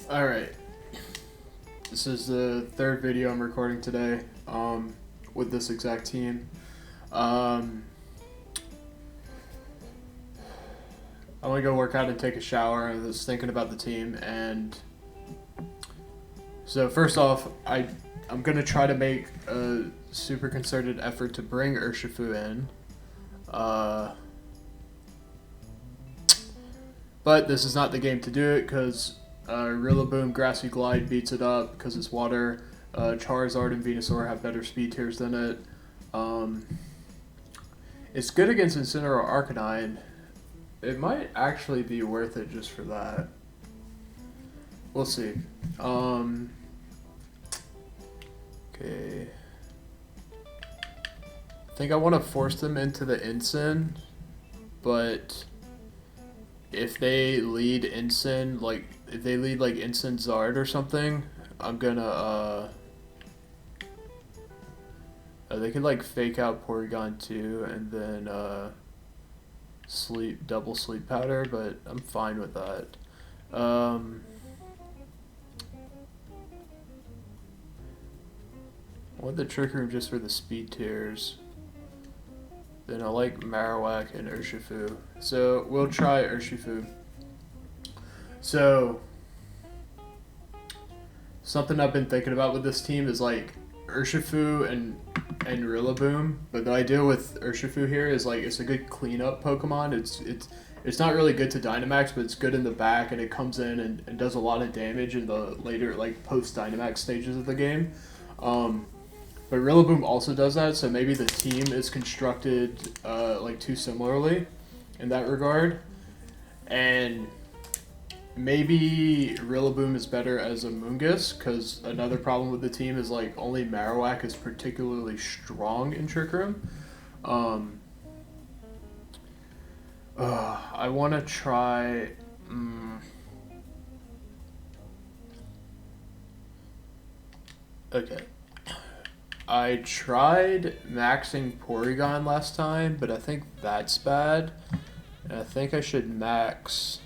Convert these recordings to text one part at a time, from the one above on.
Alright, this is the third video I'm recording today with this exact team. I'm gonna go work out and take a shower. I was thinking about the team, and so first off, I'm gonna try to make a super concerted effort to bring Urshifu in. But this is not the game to do it because Rillaboom Grassy Glide beats it up because it's water. Charizard and Venusaur have better speed tiers than it. It's good against Incineroar Arcanine. It might actually be worth it just for that. We'll see. Okay. I think I want to force them into the Incin, but if they lead Incin, like if they lead like Incin Zard or something, I'm gonna they can like fake out Porygon too, and then double sleep powder, but I'm fine with that. I want the Trick Room just for the speed tiers. Then I like Marowak and Urshifu. So we'll try Urshifu. So something I've been thinking about with this team is like Urshifu and Rillaboom. But the idea with Urshifu here is like it's a good cleanup Pokemon. It's not really good to Dynamax, but it's good in the back, and it comes in and does a lot of damage in the later like post Dynamax stages of the game. But Rillaboom also does that, so maybe the team is constructed like too similarly in that regard. And maybe Rillaboom is better as a Moongus, because another problem with the team is like only Marowak is particularly strong in Trick Room. I want to try... Okay. I tried maxing Porygon last time, but I think that's bad. And I think I should max...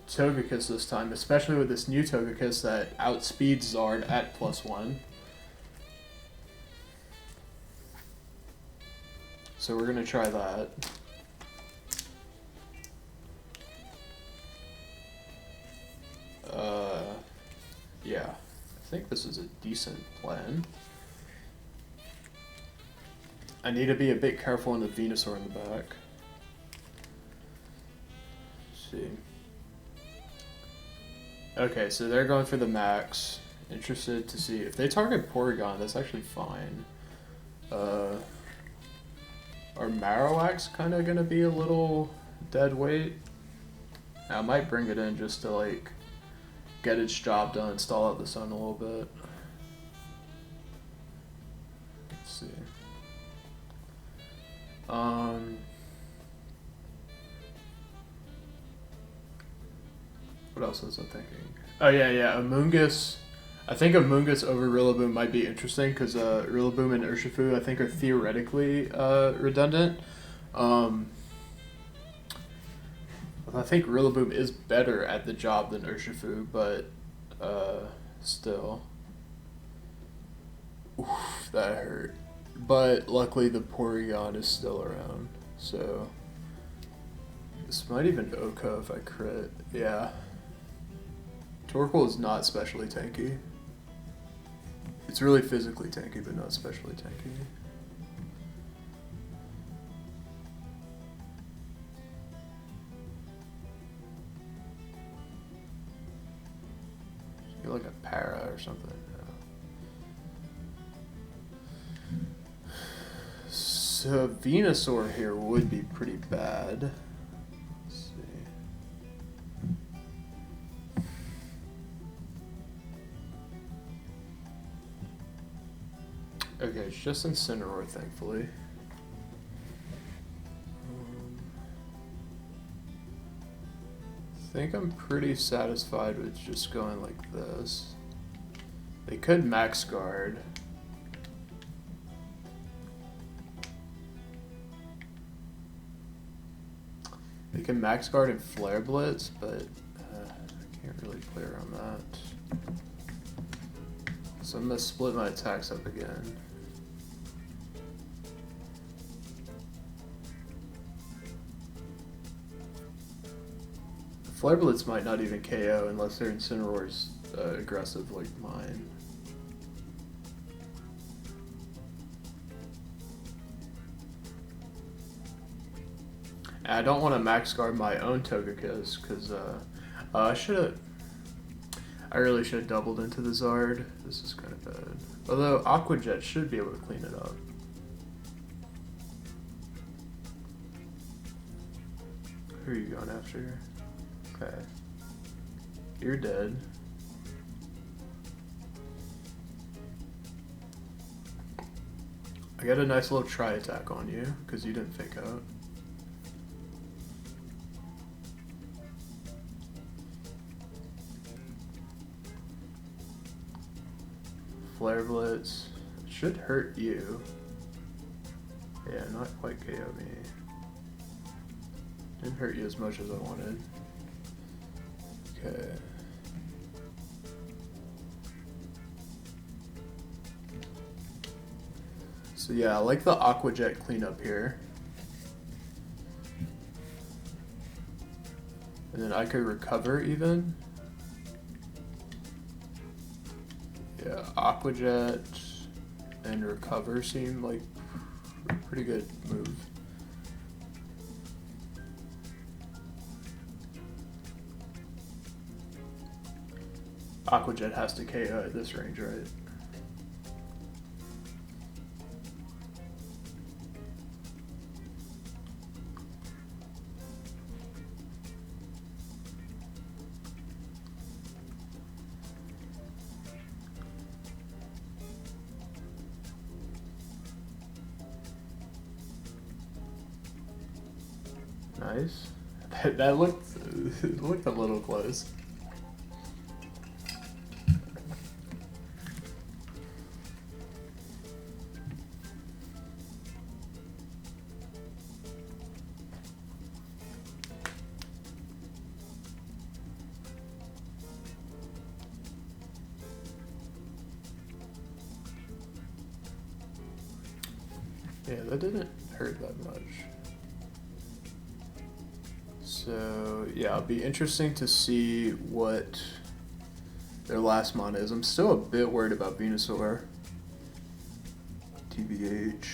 Togekiss this time, especially with this new Togekiss that outspeeds Zard at +1. So we're gonna try that. Yeah, I think this is a decent plan. I need to be a bit careful on the Venusaur in the back. Let's see. Okay, so they're going for the max. Interested to see if they target Porygon, that's actually fine. Are Marowak's kind of gonna be a little dead weight? I might bring it in just to like get its job done, stall out the sun a little bit. Let's see. What else was I thinking? Oh yeah, a Moongus. I think a Moongus over Rillaboom might be interesting because Rillaboom and Urshifu I think are theoretically redundant. I think Rillaboom is better at the job than Urshifu, but still. Oof, that hurt. But luckily the Porygon is still around, so this might even OHKO if I crit. Yeah. Torkoal is not specially tanky. It's really physically tanky, but not specially tanky. Like a para or something. Yeah. So Venusaur here would be pretty bad. Let's see. Okay, it's just Incineroar, thankfully. I think I'm pretty satisfied with just going like this. They could max guard. We can max guard and flare blitz, but I can't really play around that. So I'm gonna split my attacks up again. Flare blitz might not even KO unless they're Incineroar's aggressive like mine. And I don't want to max guard my own Togekiss because I really should have doubled into the Zard. This is kind of bad. Although Aqua Jet should be able to clean it up. Who are you going after? Okay. You're dead. I got a nice little try attack on you because you didn't fake out. Flare Blitz should hurt you. Yeah, not quite KO me. Didn't hurt you as much as I wanted. Okay. So yeah, I like the Aqua Jet cleanup here. And then I could recover even. Yeah, Aqua Jet and recover seem like a pretty good move. Aqua Jet has to KO at this range, right? Nice. That looked a little close. Yeah, that didn't hurt that much. So yeah, it'll be interesting to see what their last mon is. I'm still a bit worried about Venusaur. TBH.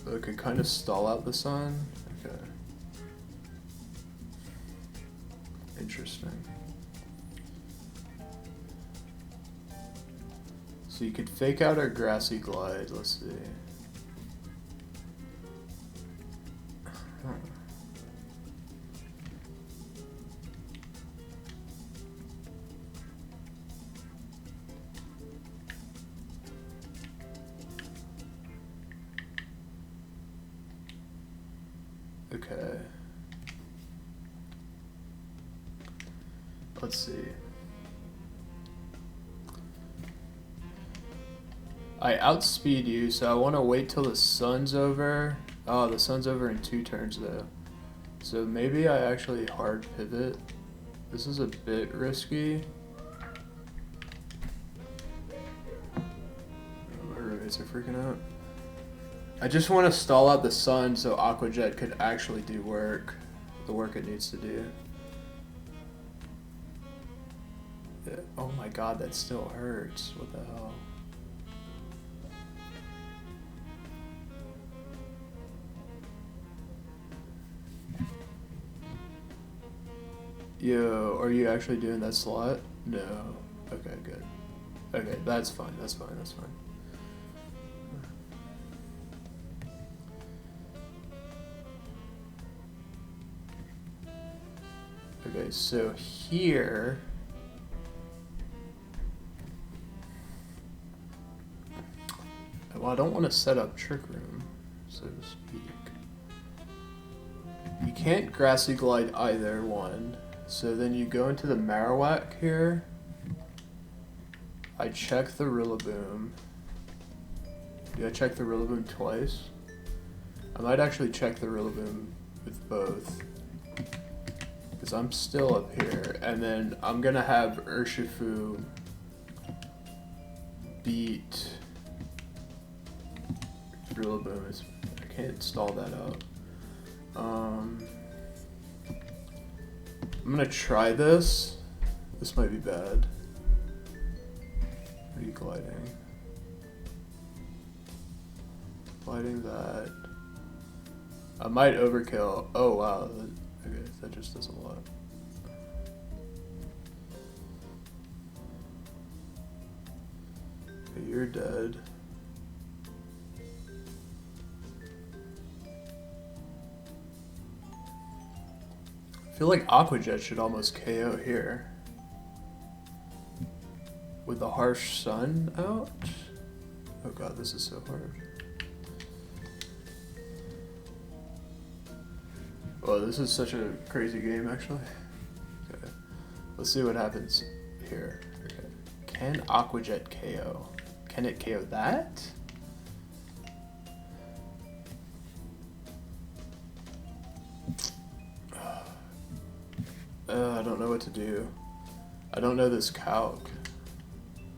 So it could kind of stall out the sun. Okay. Interesting. So you could fake out our Grassy Glide. Let's see. Okay. Let's see. I outspeed you, so I want to wait till the sun's over. Oh, the sun's over in 2 turns though. So maybe I actually hard pivot. This is a bit risky. My roommates are freaking out. I just want to stall out the sun so Aqua Jet could actually do the work it needs to do. Oh my god, that still hurts. What the hell? Yo, are you actually doing that slot? No. Okay, good. Okay, that's fine, that's fine, that's fine. Okay, so here... Well, I don't want to set up Trick Room, so to speak. You can't Grassy Glide either, one. So then you go into the Marowak here. I check the Rillaboom. Do I check the Rillaboom twice? I might actually check the Rillaboom with both. Because I'm still up here. And then I'm going to have Urshifu beat Rillaboom. I can't stall that out. I'm going to try this. This might be bad. What are you gliding? Gliding that. I might overkill. Oh wow. Okay, that just does a lot. Okay, you're dead. I feel like Aqua Jet should almost KO here. With the Harsh Sun out? Oh god, this is so hard. Oh, this is such a crazy game, actually. Okay, let's see what happens here. Okay, can Aqua Jet KO? Can it KO that? I don't know what to do. I don't know this calc.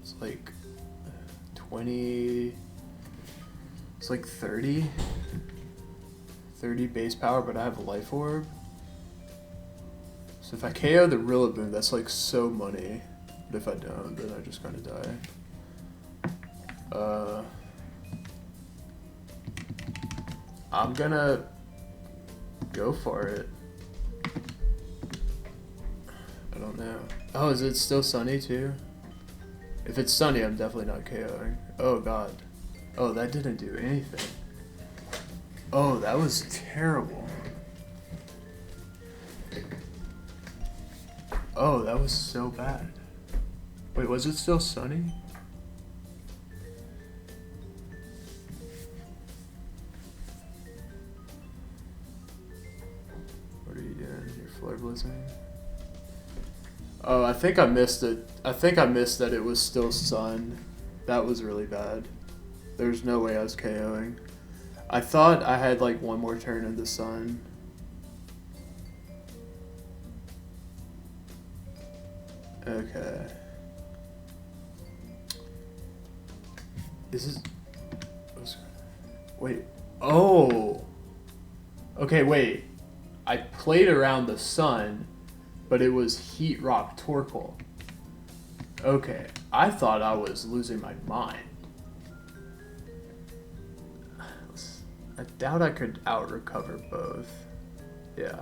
It's like 20. It's like 30 base power, but I have a Life Orb. So if I KO the Rillaboom, that's like so money. But if I don't, then I just gotta die. I'm gonna go for it. I don't know. Oh, is it still sunny too? If it's sunny, I'm definitely not KOing. Oh god. Oh, that didn't do anything. Oh, that was terrible. Oh, that was so bad. Wait, was it still sunny? What are you doing? You're flare blizzing? Oh, I think I missed it. I think I missed that it was still sun. That was really bad. There's no way I was KOing. I thought I had like one more turn in the sun. Okay. This is... Wait. Oh! Okay, wait. I played around the sun, but it was Heat Rock Torkoal. Okay, I thought I was losing my mind. I doubt I could out-recover both. Yeah.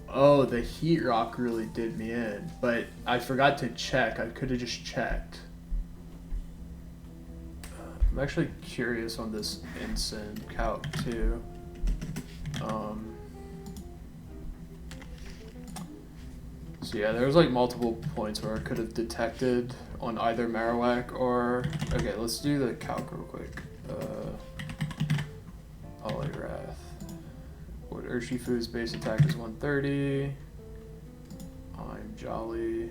Oh, the Heat Rock really did me in, but I forgot to check. I could have just checked. I'm actually curious on this Ensign calc too. So yeah, there was like multiple points where I could have detected on either Marowak or... Okay, let's do the calc real quick. Poliwrath. What Urshifu's base attack is 130. I'm Jolly.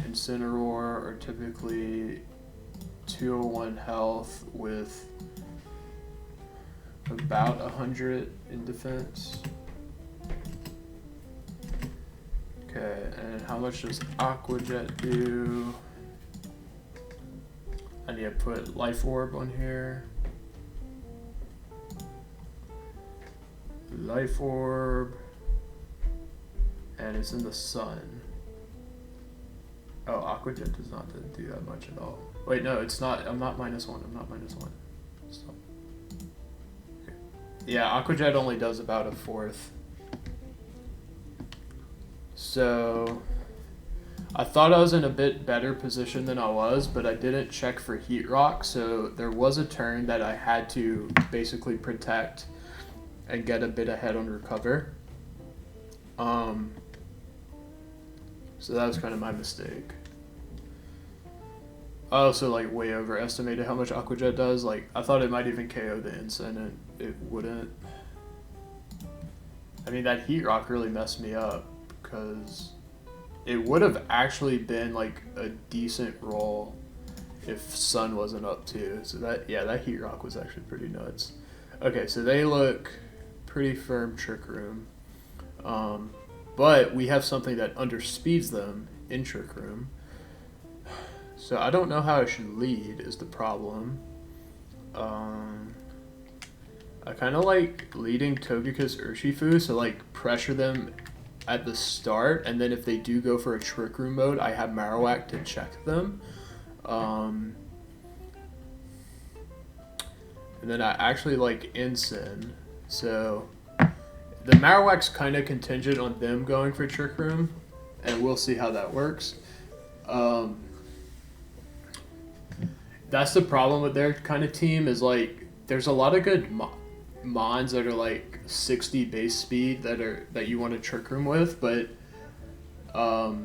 Incineroar are typically 201 health with about 100 in defense. Okay, and how much does Aqua Jet do? I need to put Life Orb on here. Life Orb. And it's in the sun. Oh, Aqua Jet does not do that much at all. Wait, no, it's not. I'm not -1. I'm not -1. Stop. Okay. Yeah, Aqua Jet only does about 1/4. So I thought I was in a bit better position than I was, but I didn't check for Heat Rock, so there was a turn that I had to basically protect and get a bit ahead on recover. So that was kind of my mistake. I also like way overestimated how much Aqua Jet does. Like I thought it might even KO the Ensign, and it wouldn't. I mean, that Heat Rock really messed me up because it would have actually been like a decent roll if Sun wasn't up too. So that, yeah, that Heat Rock was actually pretty nuts. Okay, so they look pretty firm Trick Room. But we have something that underspeeds them in Trick Room. So I don't know how I should lead is the problem. I kind of like leading Togekiss Urshifu, so like pressure them at the start, and then if they do go for a Trick Room mode, I have Marowak to check them. And then I actually like Ensign, so the Marowak's kind of contingent on them going for Trick Room, and we'll see how that works. That's the problem with their kind of team is like there's a lot of good Mons that are like 60 base speed that you want to Trick Room with, but Alola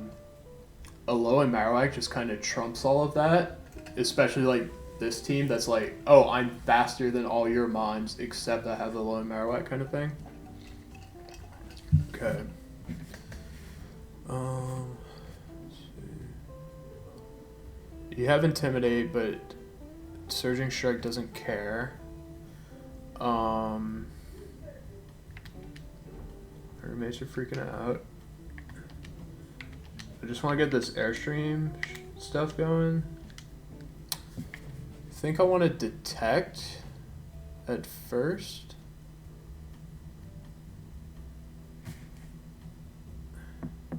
and Marowak just kind of trumps all of that, especially like this team that's like, oh, I'm faster than all your Mons except I have Alola and Marowak kind of thing. Okay. Let's see. You have Intimidate, but Surging Strike doesn't care. Roommates are freaking out. I just want to get this Airstream stuff going. I think I want to Detect at first. I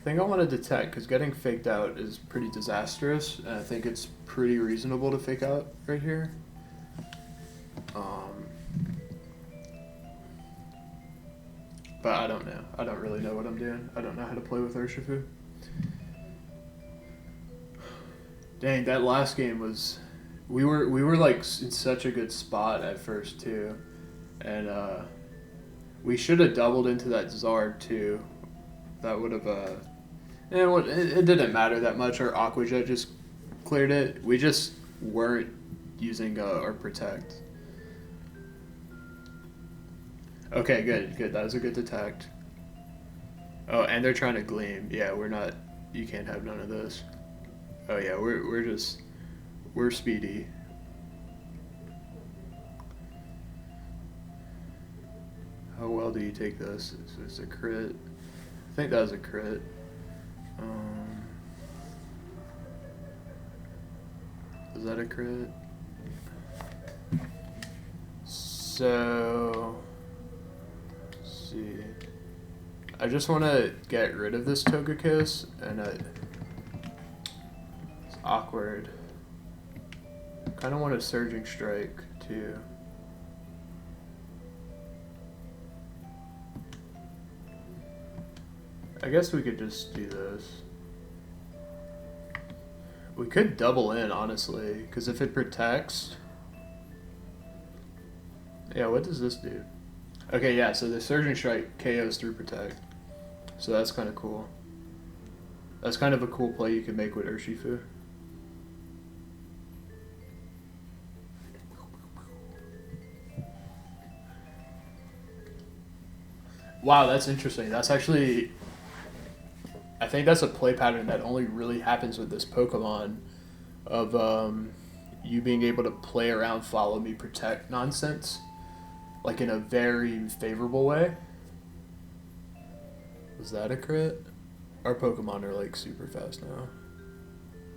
think I want to Detect because getting faked out is pretty disastrous, and I think it's pretty reasonable to fake out right here. But I don't know. I don't really know what I'm doing. I don't know how to play with Urshifu. Dang, that last game was... We were like in such a good spot at first too. And we should have doubled into that Zard too. That would have... it didn't matter that much. Our Aqua Jet just cleared it. We just weren't using our Protect. Okay, good. That was a good Detect. Oh, and they're trying to Gleam. Yeah, we're not... You can't have none of this. Oh yeah, we're speedy. How well do you take this? It's a crit. I think that was a crit. Is that a crit? So... I just want to get rid of this Togekiss, and it's awkward. Kind of want a Surging Strike too. I guess we could just do this. We could double in, honestly, because if it protects... Yeah, what does this do? Okay, yeah, so the Surging Strike KOs through Protect. So that's kind of cool. That's kind of a cool play you can make with Urshifu. Wow, that's interesting. That's actually... I think that's a play pattern that only really happens with this Pokemon of you being able to play around follow me protect nonsense. Like in a very favorable way. Was that a crit? Our Pokemon are like super fast now.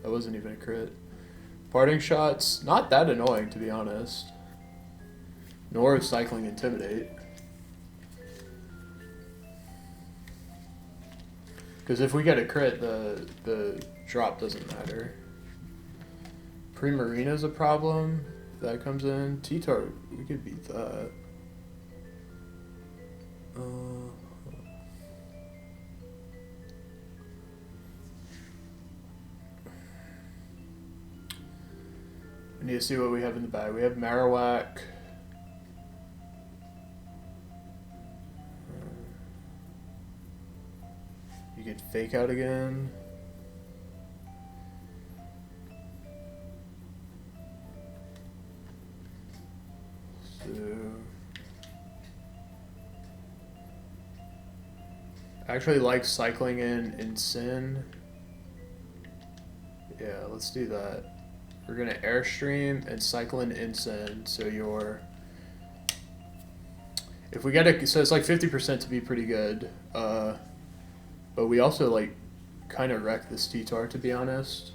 That wasn't even a crit. Parting Shots, not that annoying to be honest. Nor is Cycling Intimidate. Because if we get a crit, the drop doesn't matter. Primarina's a problem. If that comes in. T-Tar, we could beat that. We need to see what we have in the bag. We have Marowak. You could fake out again. So I actually like cycling in Sin. Yeah, let's do that. We're gonna Airstream and cycle in Ensign, so your... If we get a... So it's like 50% to be pretty good. But we also like kind of wreck this T-Tar, to be honest.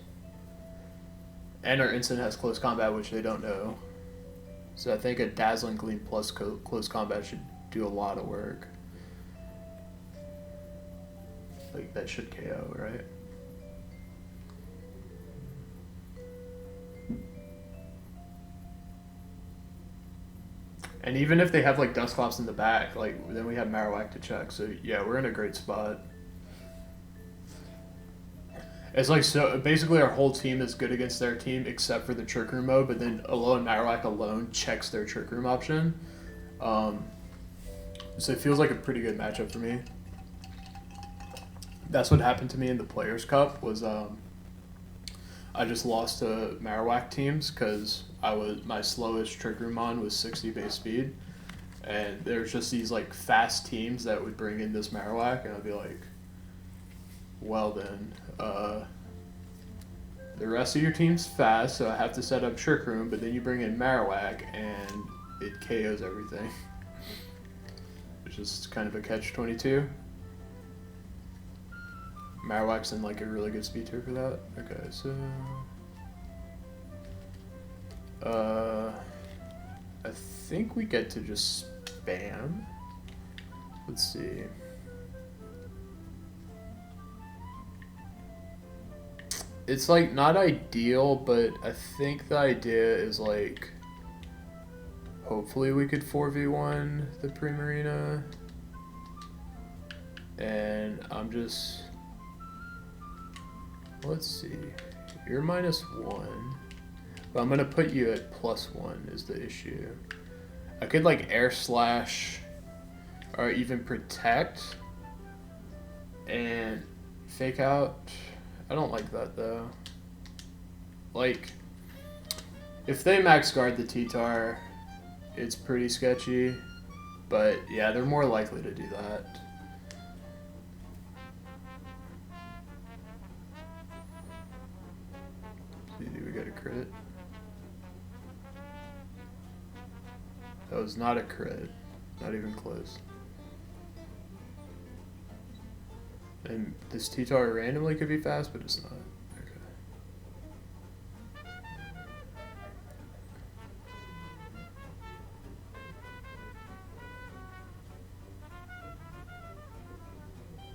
And our Ensign has close combat, which they don't know. So I think a Dazzling Gleam plus close combat should do a lot of work. Like, that should KO, right? And even if they have like Dusclops in the back, like then we have Marowak to check. So yeah, we're in a great spot. It's like, so basically our whole team is good against their team except for the Trick Room mode, but then alone Marowak alone checks their Trick Room option. So it feels like a pretty good matchup for me. That's what happened to me in the Players Cup was I just lost to Marowak teams because my slowest Trick Room on was 60 base speed, and there's just these like fast teams that would bring in this Marowak, and I'd be like, well then, the rest of your team's fast, so I have to set up Trick Room, but then you bring in Marowak and it KOs everything. It's just kind of a catch-22. Marowak's in like a really good speed tier for that. Okay, so I think we get to just spam. Let's see. It's like not ideal, but I think the idea is like hopefully we could 4v1 the Primarina. And I'm just, let's see, you're -1, but I'm gonna put you at +1 is the issue. I could like air slash or even protect and fake out. I don't like that though. Like, if they max guard the T-Tar, it's pretty sketchy, but yeah, they're more likely to do that. Do we get a crit? That was not a crit. Not even close. And this T-Tar randomly could be fast, but it's not. Okay.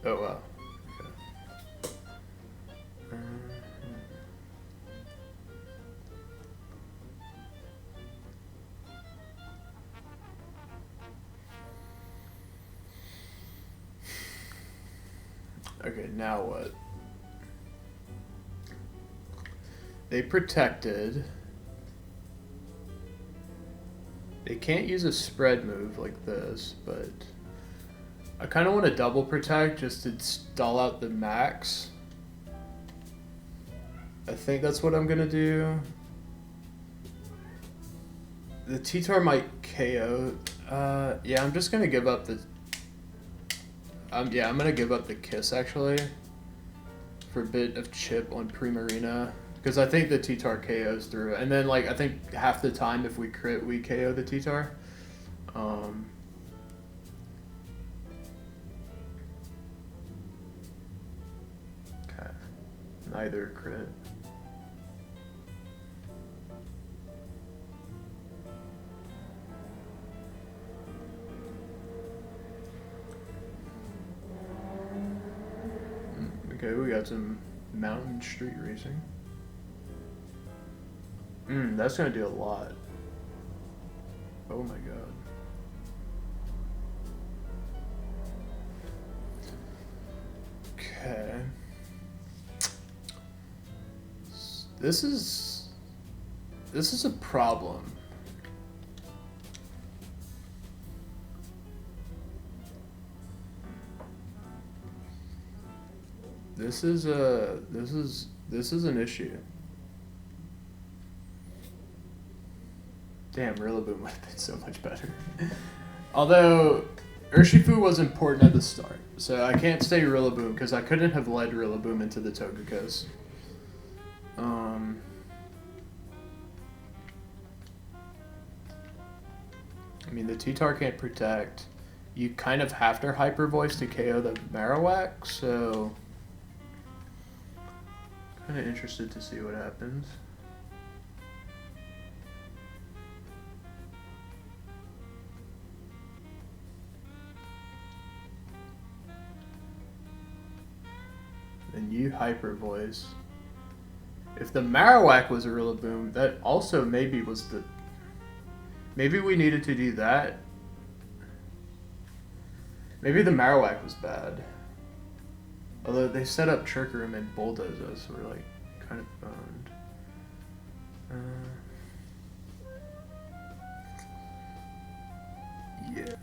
Oh wow. Okay, now what? They protected. They can't use a spread move like this, but I kind of want to double protect just to stall out the max. I think that's what I'm going to do. The T-Tar might KO. Yeah, I'm just going to give up the... yeah, I'm gonna give up the Kiss actually for a bit of chip on Primarina because I think the T-Tar KOs through, and then like I think half the time if we crit we KO the T-Tar. Okay, neither crit. Okay, we got some mountain street racing. That's gonna do a lot. Oh my god. Okay. This is a problem. This is an issue. Damn, Rillaboom would have been so much better. Although Urshifu was important at the start, so I can't say Rillaboom because I couldn't have led Rillaboom into the Togekiss. I mean, the T-Tar can't protect. You kind of have to Hyper Voice to KO the Marowak, so kind of interested to see what happens. And you Hyper Voice. If the Marowak was a Rillaboom, that also maybe was the... Maybe we needed to do that. Maybe the Marowak was bad. Although they set up Trick Room and Bulldoze us, so we're like kind of boned. Yeah.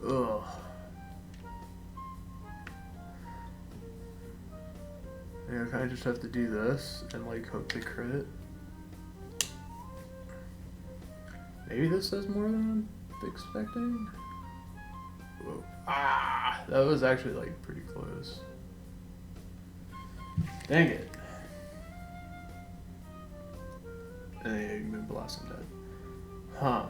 Ugh. Yeah, I kind of just have to do this and like hope to crit. Maybe this does more than I'm expecting. Whoa. Ah, that was actually like pretty close. Dang it. And then you can blast him dead. Huh.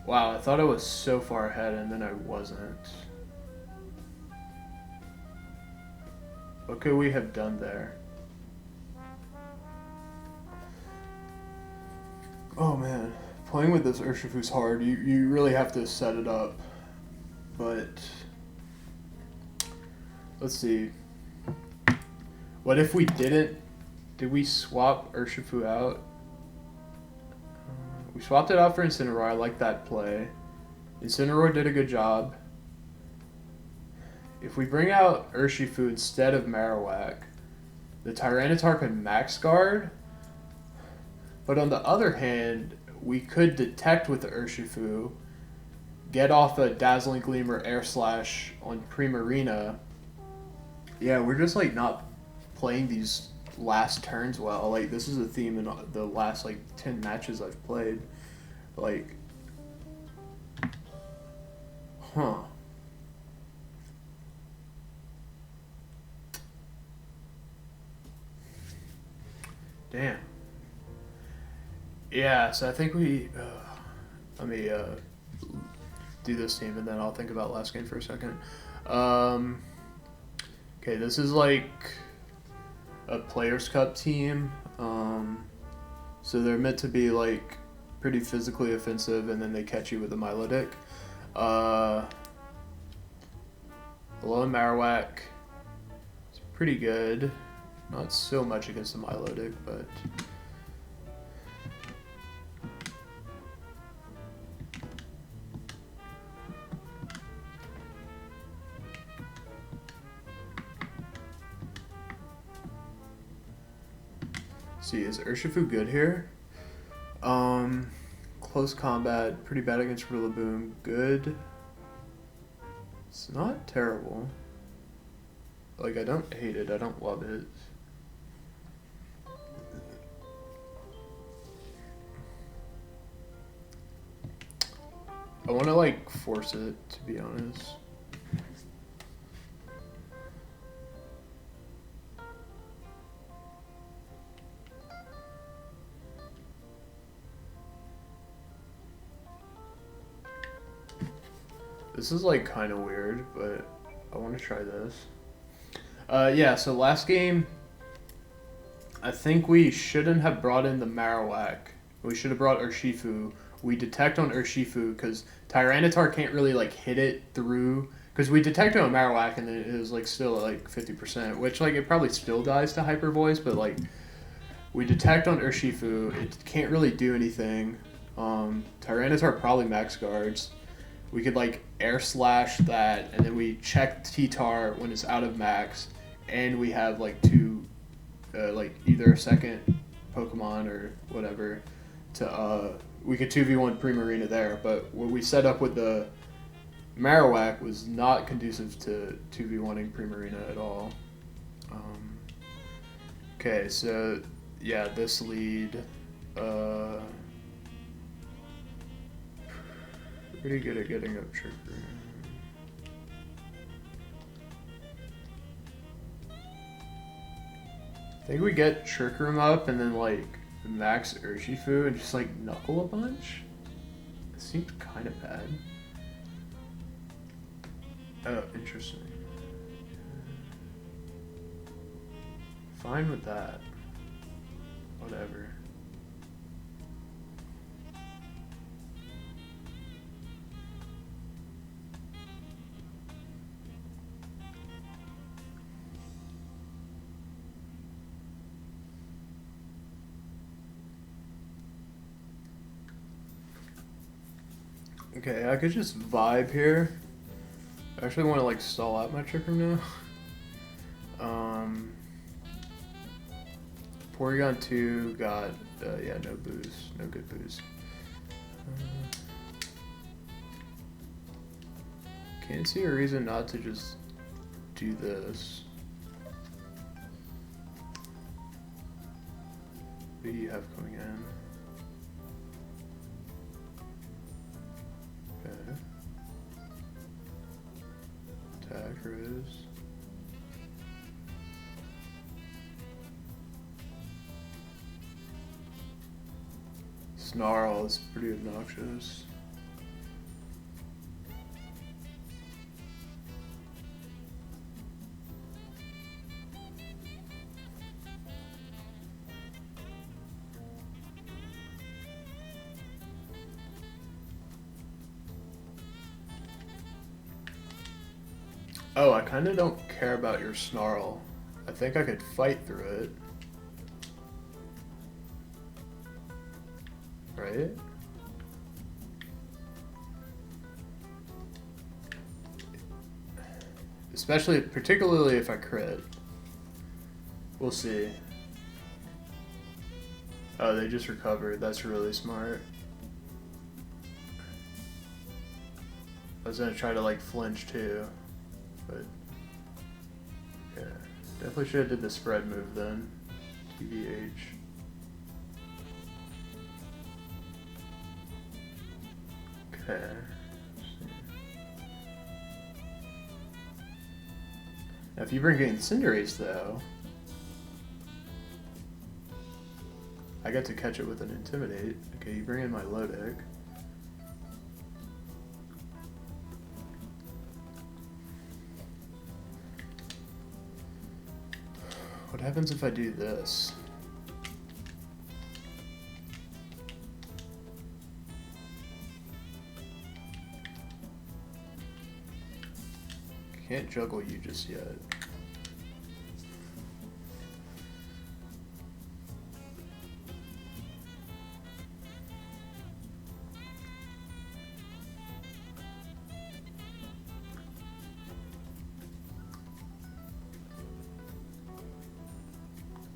Wow, I thought I was so far ahead and then I wasn't. What could we have done there? Oh man, playing with this Urshifu's hard. You really have to set it up. But let's see. What if we didn't? Did we swap Urshifu out? We swapped it out for Incineroar. I like that play. Incineroar did a good job. If we bring out Urshifu instead of Marowak, the Tyranitar could max guard. But on the other hand, we could detect with the Urshifu, get off a Dazzling Gleam or Air Slash on Primarina. Yeah, we're just like not playing these last turns well. Like, this is a theme in the last like 10 matches I've played. Like, huh. Damn. Yeah, so I think we, let me do this team and then I'll think about last game for a second. Okay, this is like a Players' Cup team. So they're meant to be like pretty physically offensive and then they catch you with a Milotic. Alolan Marowak is pretty good. Not so much against the Milotic, but... See, is Urshifu good here? Close combat, pretty bad against Rillaboom, good. It's not terrible. Like, I don't hate it, I don't love it. I want to like force it, to be honest. This is like kind of weird, but I want to try this. Yeah, so last game, I think we shouldn't have brought in the Marowak. We should have brought Urshifu. We detect on Urshifu because Tyranitar can't really like hit it through. Because we detected on Marowak and then it was like still at like 50%, which like it probably still dies to Hyper Voice, but like we detect on Urshifu, it can't really do anything. Tyranitar probably max guards. We could like Air Slash that, and then we check T-Tar when it's out of max, and we have like two, like either a second Pokemon or whatever to we could 2v1 Primarina there. But what we set up with the Marowak was not conducive to 2v1ing Primarina at all. Okay, so yeah, this lead. Pretty good at getting up Trick Room. I think we get Trick Room up and then like max Urshifu and just like knuckle a bunch. It seems kind of bad. Oh, interesting. Fine with that. Whatever. Okay, I could just vibe here. I actually want to like stall out my Trick Room now. Porygon 2 got, yeah, no boost, no good boost. Can't see a reason not to just do this. What do you have coming in? Okay. Attack Rose. Snarl is pretty obnoxious. Oh, I kind of don't care about your Snarl. I think I could fight through it. Right? Especially, particularly if I crit. We'll see. Oh, they just recovered. That's really smart. I was gonna try to like flinch too, but yeah, definitely should have did the spread move then. TBH. Okay. Now, if you bring in Cinderace, though, I get to catch it with an Intimidate. Okay, you bring in my Lodic. What happens if I do this? Can't juggle you just yet.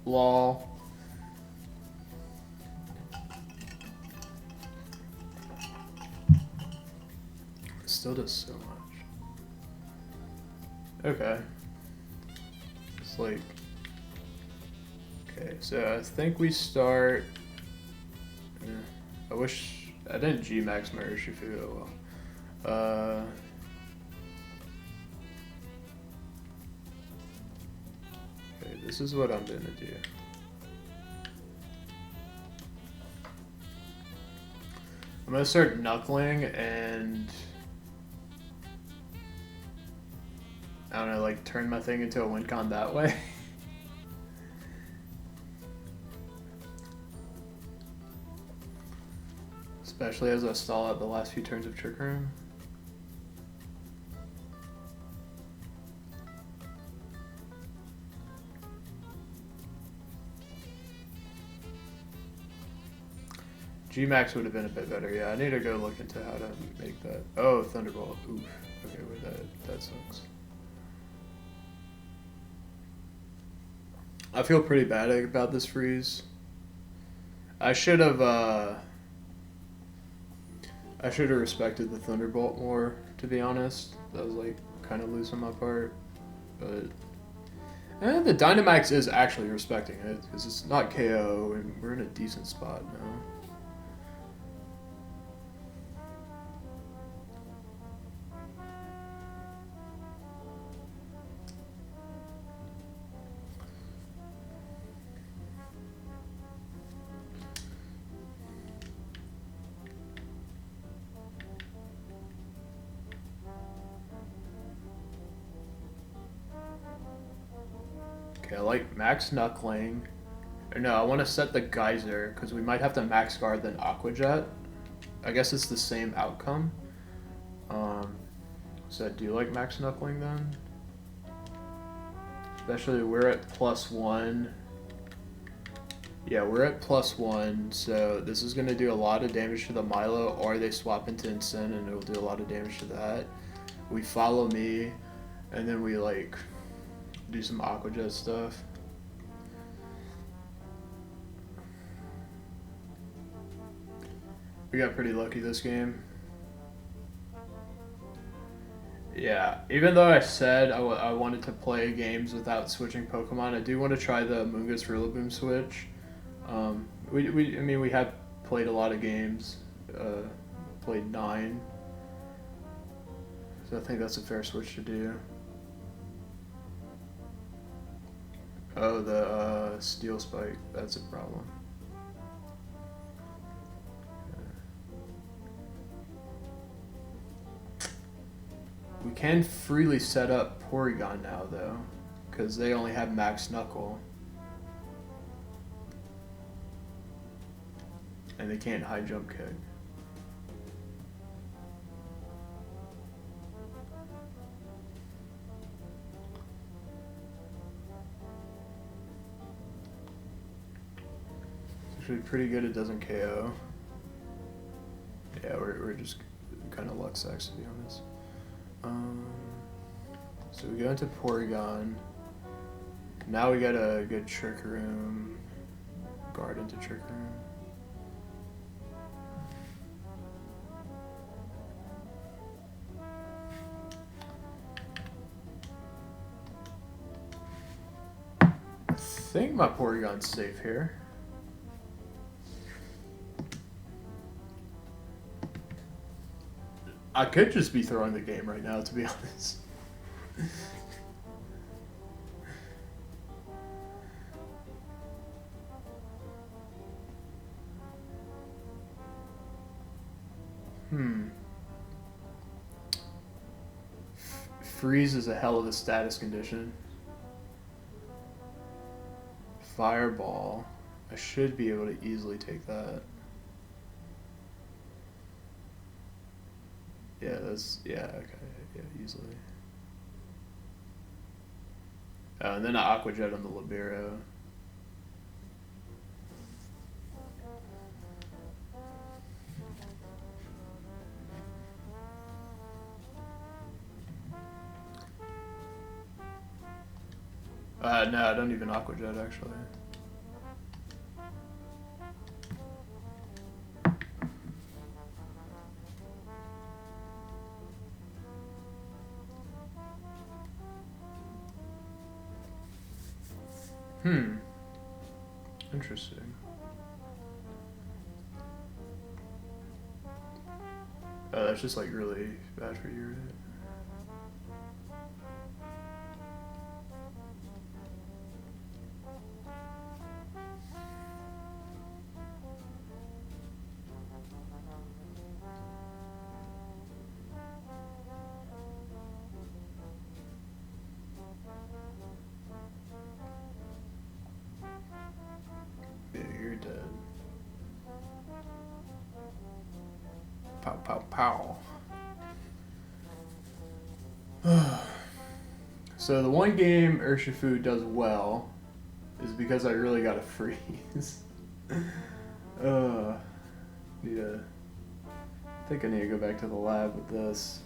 Lol. It still does so much. Okay. It's like... Okay, so I think we start... I wish... I didn't G-max my Urshifu, oh well. Okay, this is what I'm gonna do. I'm gonna start knuckling and... I don't know, like turn my thing into a win con that way. Especially as I stall out the last few turns of Trick Room. G-Max would have been a bit better, yeah. I need to go look into how to make that. Oh, Thunderbolt. Oof. Okay, wait, that sucks. I feel pretty bad about this freeze. I should have respected the Thunderbolt more, to be honest. That was like kind of loose on my part, but the Dynamax is actually respecting it because it's not KO and we're in a decent spot now. Okay, I like max knuckling. Or no, I want to set the geyser because we might have to max guard then Aqua Jet. I guess it's the same outcome. So do you like max knuckling then? Especially we're at +1. Yeah, we're at +1, so this is going to do a lot of damage to the Milo, or they swap into Incin and it'll do a lot of damage to that. We follow me, and then we like do some Aqua Jet stuff. We got pretty lucky this game. Yeah, even though I said I wanted to play games without switching Pokemon, I do want to try the Mungus Rillaboom switch. I mean, we have played a lot of games, played 9, so I think that's a fair switch to do. Oh, the Steel Spike, that's a problem. We can freely set up Porygon now, though, because they only have Max Knuckle. And they can't high jump kick. It's actually pretty good, it doesn't KO. Yeah, we're just kind of luck sacks, to be honest. So we go into Porygon. Now we got a good Trick Room. Guard into Trick Room. I think my Porygon's safe here. I could just be throwing the game right now, to be honest. Freeze is a hell of a status condition. Fireball. I should be able to easily take that. Yeah, yeah, okay, yeah, easily. And then an Aqua Jet on the Libero. No, I don't even Aqua Jet, actually. Interesting. Oh, that's just like really bad for you, right? You're dead. Pow, pow, pow. So the one game Urshifu does well is because I really got to freeze. I think I need to go back to the lab with this.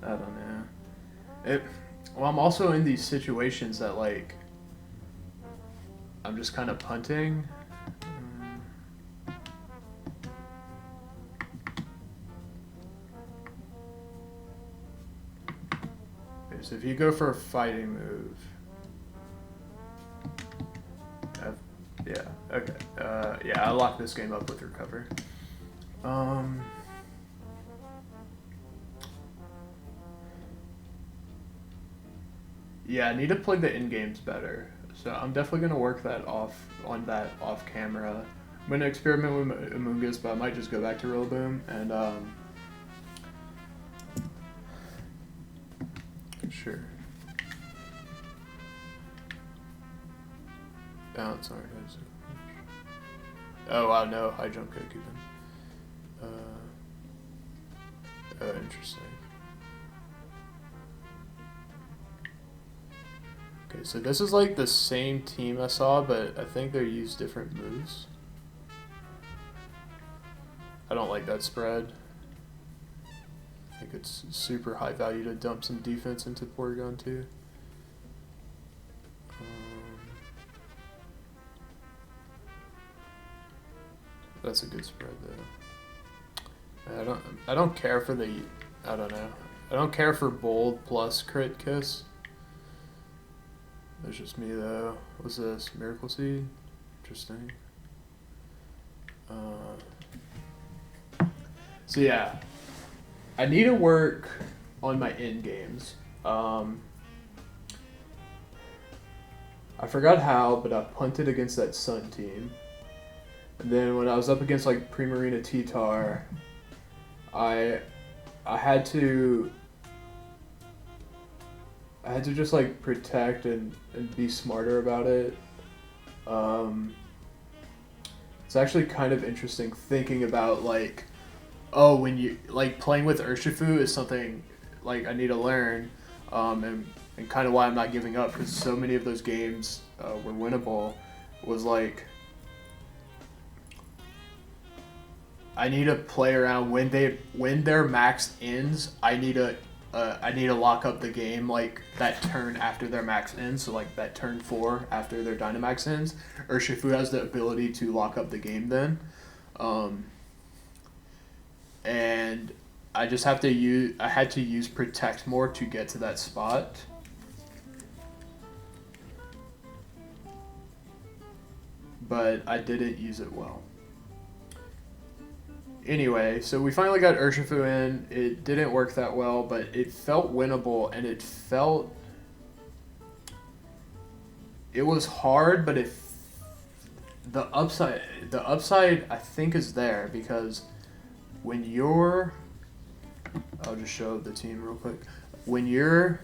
I don't know. Well, I'm also in these situations that like I'm just kind of punting. So if you go for a fighting move, yeah, okay, yeah, I locked this game up with recover. Yeah, I need to play the in games better. So I'm definitely gonna work that off camera. I'm gonna experiment with Amoonguss, but I might just go back to Rillaboom and sure. Bounce, sorry. Oh wow, no, high jump kick even. Oh, interesting. Okay, so this is like the same team I saw, but I think they use different moves. I don't like that spread. I think it's super high value to dump some defense into Porygon too. That's a good spread though. I don't care for the, I don't know. I don't care for bold plus crit kiss. That's just me though. What's this? Miracle Seed? Interesting. So yeah, I need to work on my end games. I forgot how, but I punted against that Sun team. And then when I was up against like Primarina T-Tar, I had to just like protect and be smarter about it. It's actually kind of interesting thinking about like, oh, when you like playing with Urshifu is something like I need to learn, and kind of why I'm not giving up, because so many of those games were winnable. Was like I need to play around when their max ends. I need to lock up the game like that turn after their max ends. So like that turn 4 after their Dynamax ends. Urshifu has the ability to lock up the game then, and I just have to use. I had to use Protect more to get to that spot. But I didn't use it well. Anyway, so we finally got Urshifu in. It didn't work that well, but it felt winnable, and it was hard, but the upside I think is there, because when you're, I'll just show the team real quick. When you're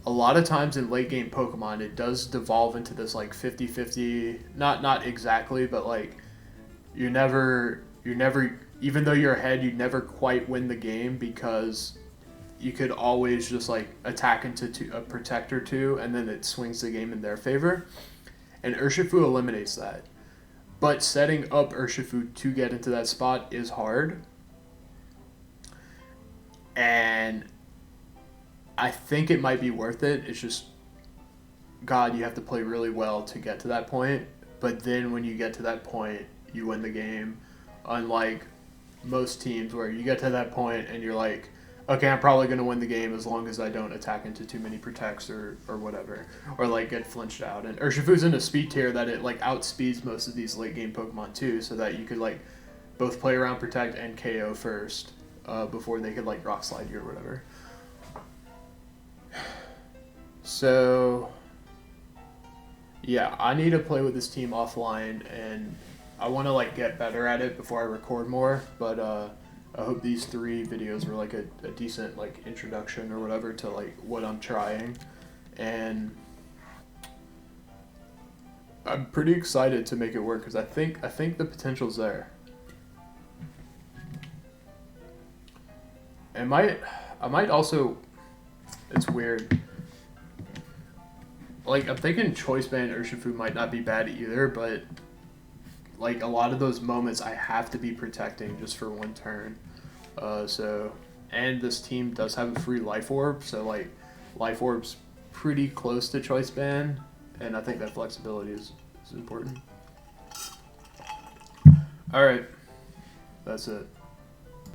a lot of times in late game Pokemon, it does devolve into this like 50-50, not exactly, but like you never, even though you're ahead, you never quite win the game, because you could always just like attack into a Protect or two, and then it swings the game in their favor. And Urshifu eliminates that. But setting up Urshifu to get into that spot is hard. And I think it might be worth it. It's just, God, you have to play really well to get to that point. But then when you get to that point, you win the game. Unlike most teams where you get to that point and you're like, okay, I'm probably going to win the game as long as I don't attack into too many Protects or whatever. Or like get flinched out. And Urshifu's in a speed tier that it like outspeeds most of these late game Pokemon too, so that you could like both play around Protect and KO first before they could like Rock Slide you or whatever. So, yeah, I need to play with this team offline, and I want to like get better at it before I record more. But I hope these 3 videos were like a decent like introduction or whatever to like what I'm trying, and I'm pretty excited to make it work, because I think the potential's there. I might also. It's weird. Like, I'm thinking Choice Band Urshifu might not be bad either, but like a lot of those moments I have to be protecting just for one turn. And this team does have a free Life Orb, so like Life Orb's pretty close to Choice Band, and I think that flexibility is important. Alright, that's it.